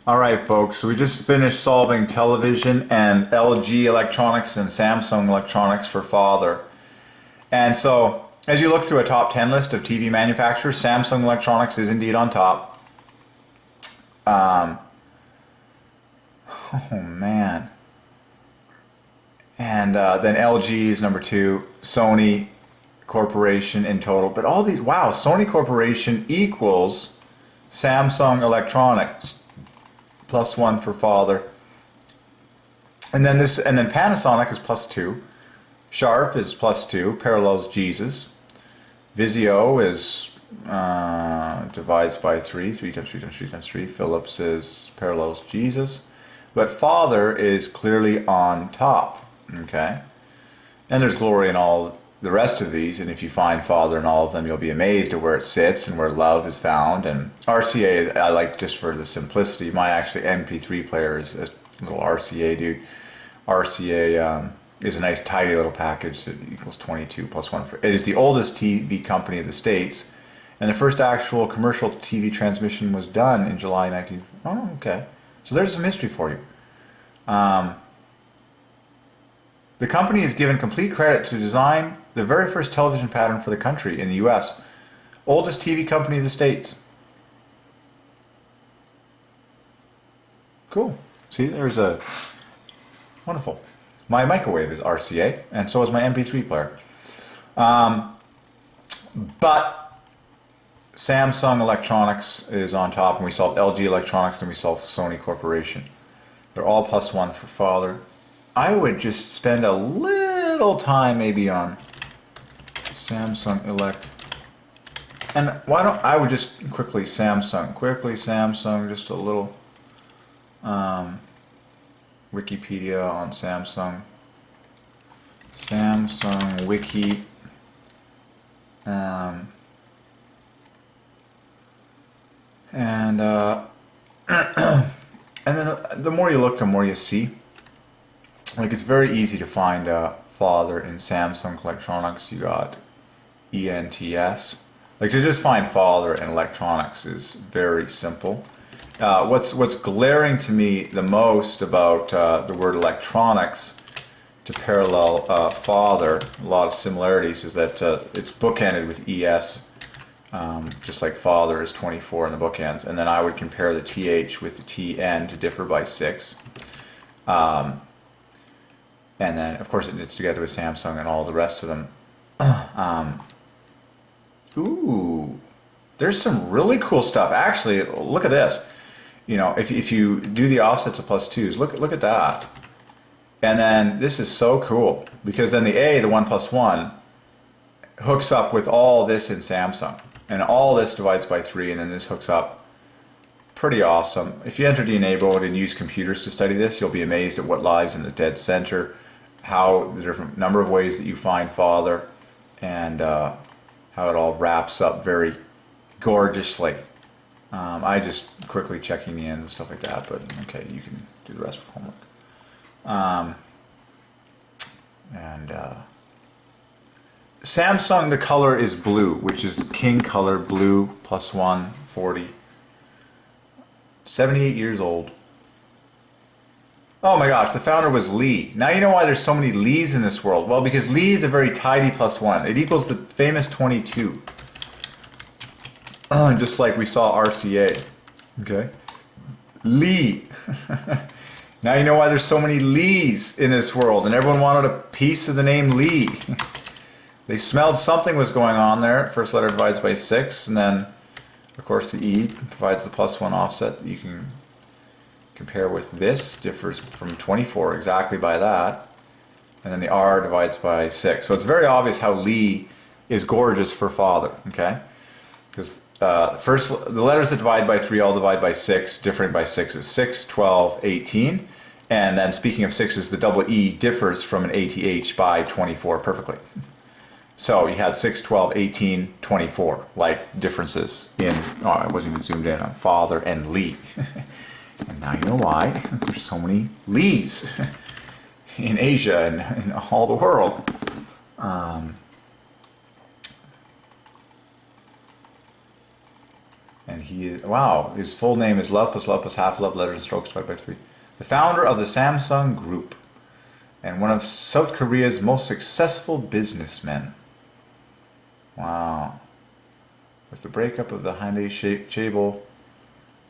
All right, folks, so we just finished solving television and LG electronics and Samsung electronics for father. And so, as you look through a top 10 list of TV manufacturers, Samsung Electronics is indeed on top. Oh man. And then LG is number 2, Sony Corporation in total. But all these, wow, Sony Corporation equals Samsung Electronics. +1 for father. And then Panasonic is +2. Sharp is +2, parallels Jesus. Vizio is divides by 3, 3 times 3 times 3 times 3. Philips is parallels Jesus. But father is clearly on top. Okay? And there's glory in all the rest of these, and if you find father in all of them, you'll be amazed at where it sits and where love is found. And RCA, I like just for the simplicity. My actually MP3 player is a little RCA dude. RCA is a nice tidy little package that equals 22 plus 1. It is the oldest TV company of the States, and the first actual commercial TV transmission was done in July 19... Oh, okay. So there's some history for you. The company is given complete credit to design the very first television pattern for the country in the US. Oldest TV company of the States. Cool. See, there's a... Wonderful. My microwave is RCA, and so is my MP3 player. But Samsung Electronics is on top, and we solved LG Electronics, and we solved Sony Corporation. They're all +1 for father. I would just spend a little time maybe on Samsung and why don't I would just quickly Samsung, just a little Wikipedia on Samsung Wiki, and and then the more you look, the more you see. Like, it's very easy to find father in Samsung Electronics. You got ENTS. Like, to just find father in electronics is very simple. What's glaring to me the most about the word electronics to parallel father, a lot of similarities, is that it's bookended with ES, just like father is 24 in the bookends. And then I would compare the TH with the TN to differ by 6. And then, of course, it's together with Samsung and all the rest of them. Ooh, there's some really cool stuff. Actually, look at this. You know, if you do the offsets of +2s, look at that. And then this is so cool, because then the A, the 1 + 1, hooks up with all this in Samsung. And all this divides by 3, and then this hooks up. Pretty awesome. If you enter DNA mode and use computers to study this, you'll be amazed at what lies in the dead center, how the different number of ways that you find father, and how it all wraps up very gorgeously. I just quickly checking the ends and stuff like that, but okay, you can do the rest for homework. Samsung, the color is blue, which is king color, blue, +1, 40. 78 years old. Oh my gosh, the founder was Lee. Now you know why there's so many Lees in this world. Well, because Lee is a very tidy +1. It equals the famous 22. Just like we saw RCA. Okay? Lee. Now you know why there's so many Lees in this world, and everyone wanted a piece of the name Lee. They smelled something was going on there. First letter divides by 6, and then of course the E provides the +1 offset that you can compare with this, differs from 24 exactly by that, and then the R divides by 6. So it's very obvious how Lee is gorgeous for father, okay? Because first, the letters that divide by 3 all divide by 6, differing by 6 is 6, 12, 18, and then speaking of 6s, the double E differs from an ATH by 24 perfectly. So you had 6, 12, 18, 24, like differences in, oh, I wasn't even zoomed in on father and Lee. And now you know why there's so many Lees in Asia and in all the world. And he is, wow, his full name is love plus half love, letters and strokes divided by 3. The founder of the Samsung Group and one of South Korea's most successful businessmen. Wow. With the breakup of the Hyundai Chaebol,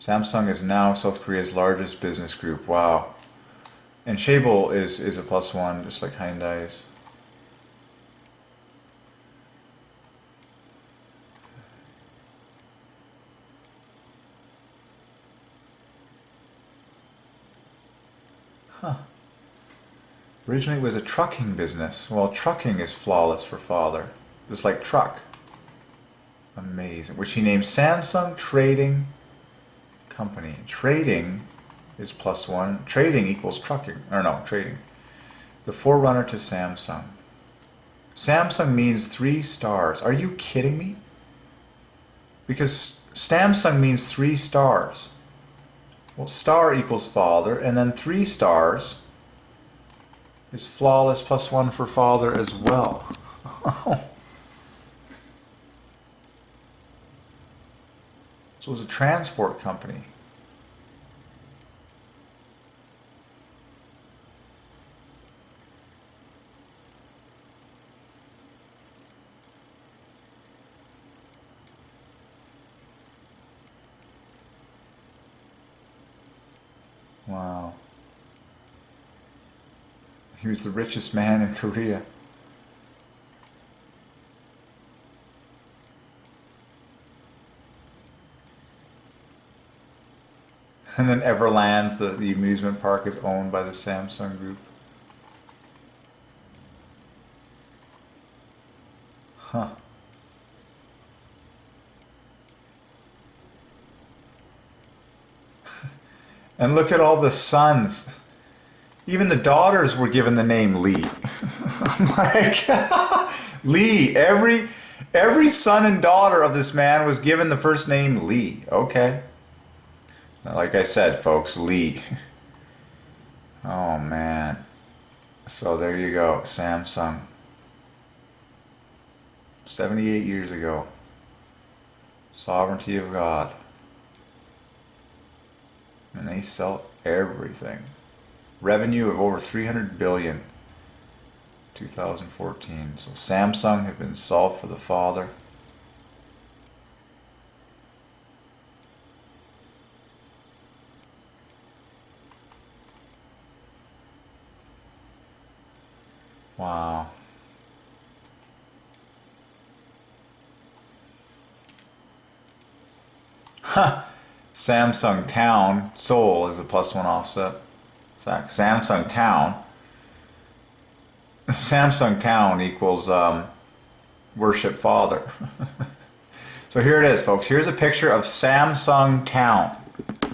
Samsung is now South Korea's largest business group. Wow. And Chaebol is a +1, just like Hyundai's. Huh. Originally it was a trucking business. Well, trucking is flawless for father. Just like truck. Amazing. Which he named Samsung Trading Company. Trading is +1. Trading equals trucking. Or no, trading. The forerunner to Samsung. Samsung means 3 stars. Are you kidding me? Because Samsung means 3 stars. Well, star equals father, and then 3 stars is flawless +1 for father as well. So it was a transport company. Wow. He was the richest man in Korea. And then Everland, the amusement park, is owned by the Samsung Group. Huh. And look at all the sons. Even the daughters were given the name Lee. I'm like, Lee. Every son and daughter of this man was given the first name Lee. Okay. Now, like I said, folks, Lee. Oh, man. So there you go. Samsung. 78 years ago. Sovereignty of God. And they sell everything. Revenue of over 300 billion. 2014. So Samsung have been solved for the father. Wow. Huh. Samsung Town, Seoul is a +1 offset. Samsung Town. Samsung Town equals worship father. So here it is, folks. Here's a picture of Samsung Town.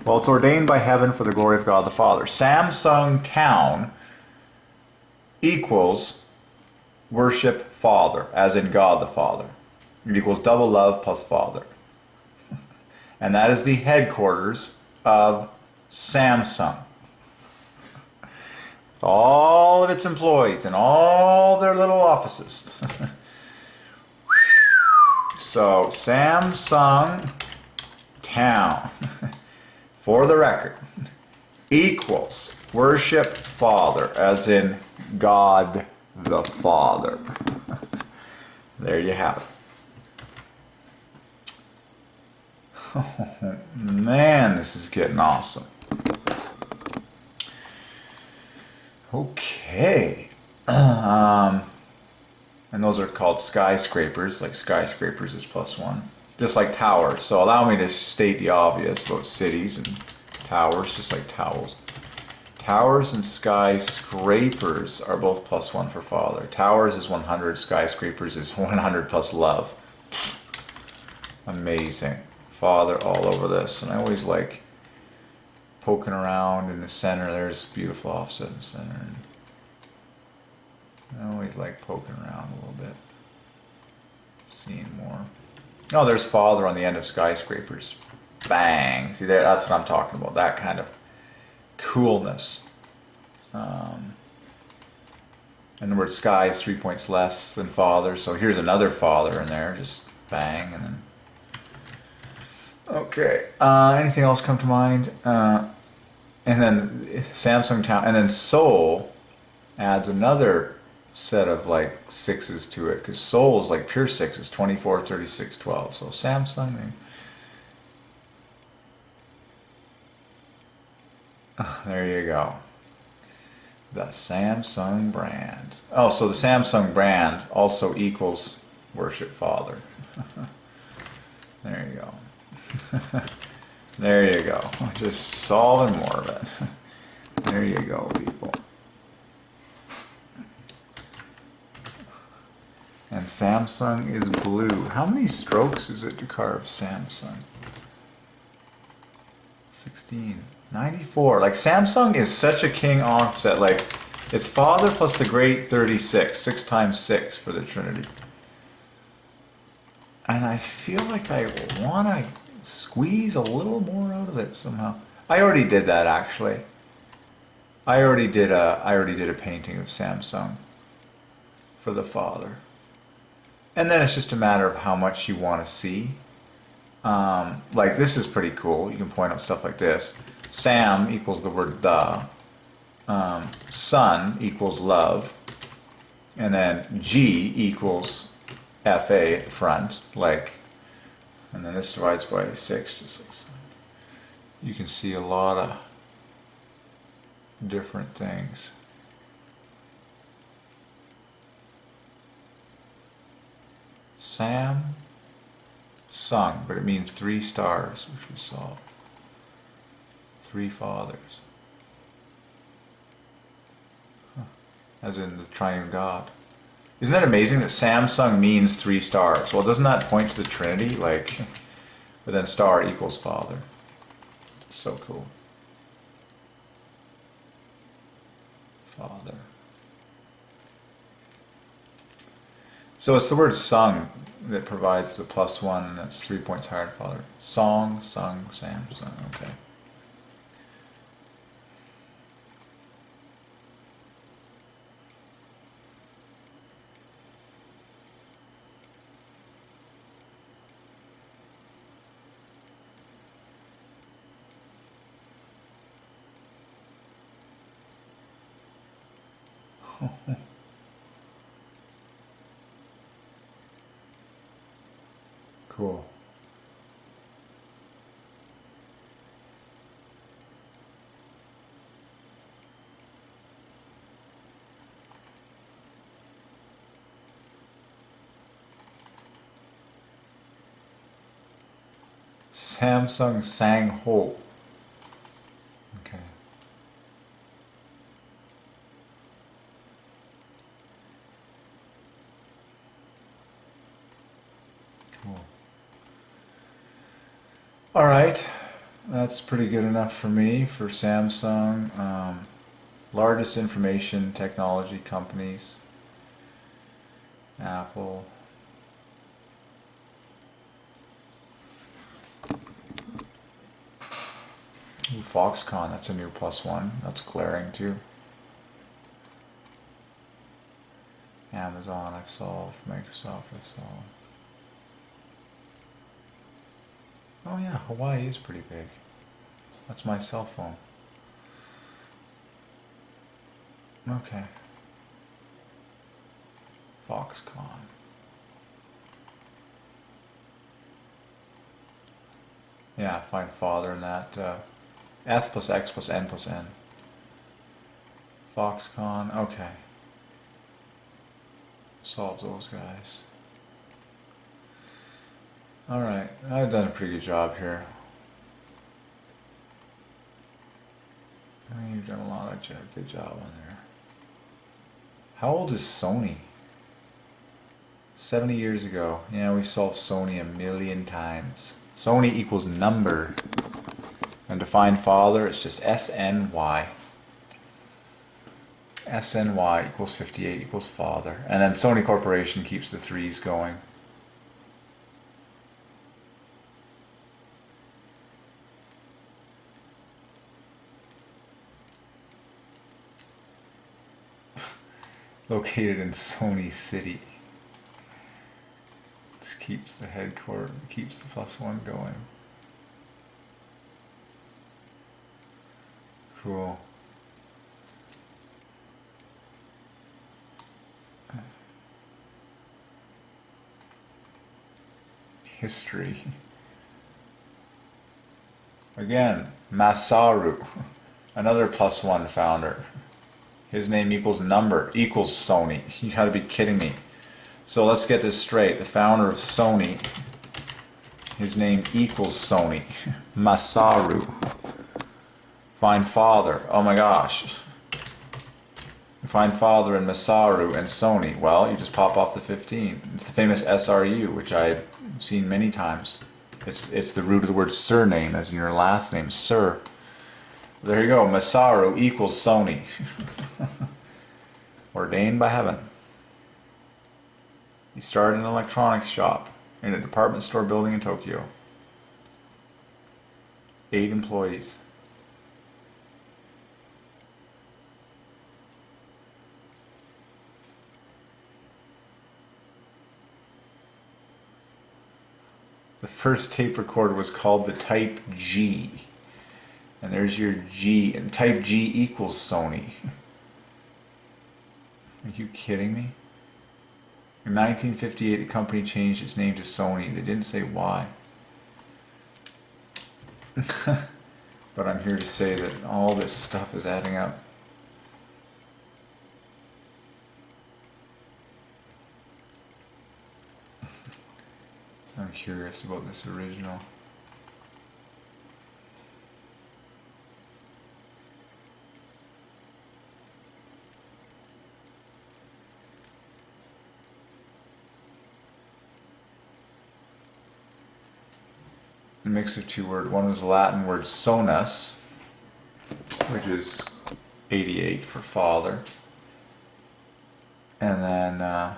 Well, it's ordained by heaven for the glory of God the Father. Samsung Town equals worship father, as in God the Father. It equals double love plus father. And that is the headquarters of Samsung. With all of its employees and all their little offices. So, Samsung Town, for the record, equals worship father, as in God the Father. There you have it. Oh, man, this is getting awesome. Okay. And those are called skyscrapers. Like skyscrapers is +1. Just like towers. So allow me to state the obvious about cities and towers, just like towels. Towers and skyscrapers are both +1 for father. Towers is 100, skyscrapers is 100 plus love. Amazing. Father all over this. And I always like poking around in the center. There's a beautiful offset in the center. And I always like poking around a little bit. Seeing more. Oh, there's father on the end of skyscrapers. Bang. See there, that's what I'm talking about. That kind of coolness. And the word sky is 3 points less than father. So here's another father in there. Just bang. And then Okay. Anything else come to mind? And then Samsung Town, and then Seoul adds another set of like sixes to it, because Seoul is like pure sixes, 24, 36, 12. So Samsung, there you go. The Samsung brand. Oh, so the Samsung brand also equals worship Father. There you go. There you go. Just solving more of it. There you go, people. And Samsung is blue. How many strokes is it to carve Samsung? 16. 94. Like, Samsung is such a king offset. Like, it's Father plus the great 36. 6 times 6 for the Trinity. And I feel like I want to squeeze a little more out of it somehow. I already did that, actually. I already did a painting of Samsung for the Father. And then it's just a matter of how much you want to see. Like, this is pretty cool. You can point out stuff like this. Sam equals the word the. Son equals love. And then G equals FA at the front. Like, and then this divides by 6. Just like so. You can see a lot of different things. Sam sung, but it means 3 stars, which we saw. 3 fathers. Huh. As in the Triune God. Isn't that amazing that Samsung means 3 stars? Well, doesn't that point to the Trinity? Like, but then star equals Father. It's so cool. Father. So it's the word sung that provides the +1, and that's 3 points higher than Father. Song, sung, Samsung. Okay. Cool. Samsung sang ho. Okay. Cool. All right. That's pretty good enough for me for Samsung. Largest information technology companies. Apple. Ooh, Foxconn, that's a new +1. That's glaring too. Amazon, I've solved. Microsoft, I've solved. Oh yeah, Hawaii is pretty big. That's my cell phone. Okay. Foxconn. Yeah, find Father in that. F plus X plus N plus N. Foxconn, okay. Solves those guys. Alright, I've done a pretty good job here. You've done a lot of good job on there. How old is Sony? 70 years ago. Yeah, we solved Sony a million times. Sony equals number. And to find Father, it's just SNY. SNY equals 58 equals Father. And then Sony Corporation keeps the 3s going. Located in Sony City. Just keeps the headquarters, keeps the +1 going. Cool. History. Again, Masaru, another +1 founder. His name equals number equals Sony. You gotta be kidding me. So let's get this straight. The founder of Sony, his name equals Sony. Masaru. Find father. Oh my gosh. Find father in Masaru and Sony. Well, you just pop off the 15. It's the famous SRU, which I've seen many times. It's the root of the word surname, as in your last name, Sir. There you go. Masaru equals Sony. Ordained by heaven. He started an electronics shop in a department store building in Tokyo. 8 employees. The first tape recorder was called the Type G. And there's your G. And Type G equals Sony. Are you kidding me? In 1958, the company changed its name to Sony. They didn't say why. But I'm here to say that all this stuff is adding up. I'm curious about this original. A mix of two words. One was the Latin word sonus, which is 88 for father. And then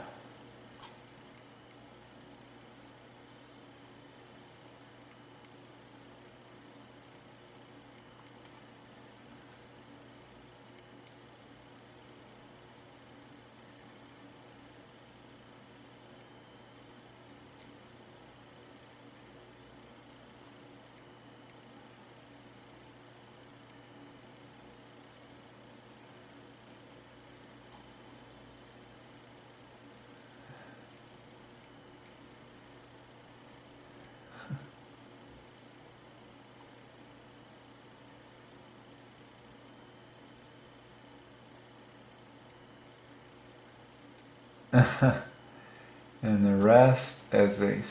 and the rest as they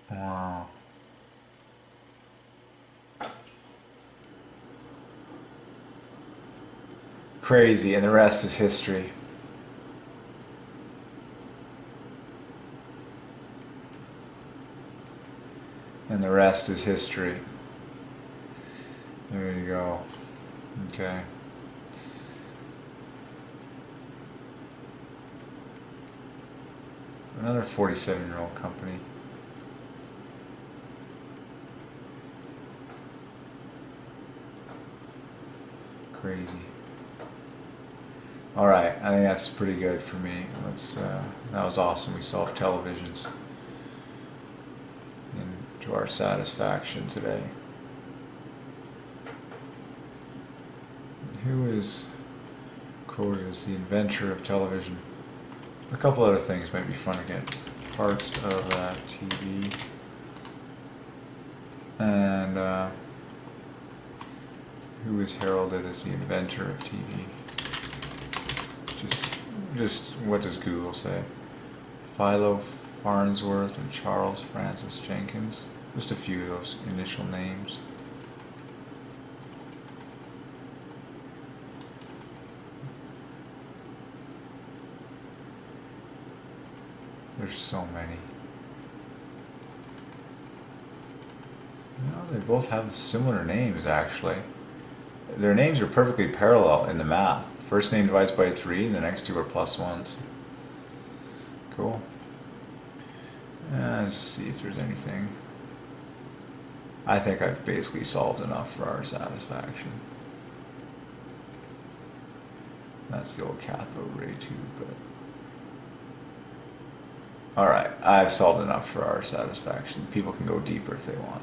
wow. Crazy, and the rest is history. And the rest is history. There you go. Okay. Another 47-year-old company. Crazy. Alright, I think that's pretty good for me. That was awesome. We solved televisions to our satisfaction today. Who is quoted as the inventor of television? A couple other things might be fun to get. Parts of TV. And who is heralded as the inventor of TV? Just what does Google say? Philo Farnsworth and Charles Francis Jenkins. Just a few of those initial names. There's so many. No, they both have similar names actually. Their names are perfectly parallel in the math. First name divides by 3, and the next two are +1s. Cool. Let's see if there's anything. I think I've basically solved enough for our satisfaction. That's the old cathode ray tube, but All right, I've solved enough for our satisfaction. People can go deeper if they want.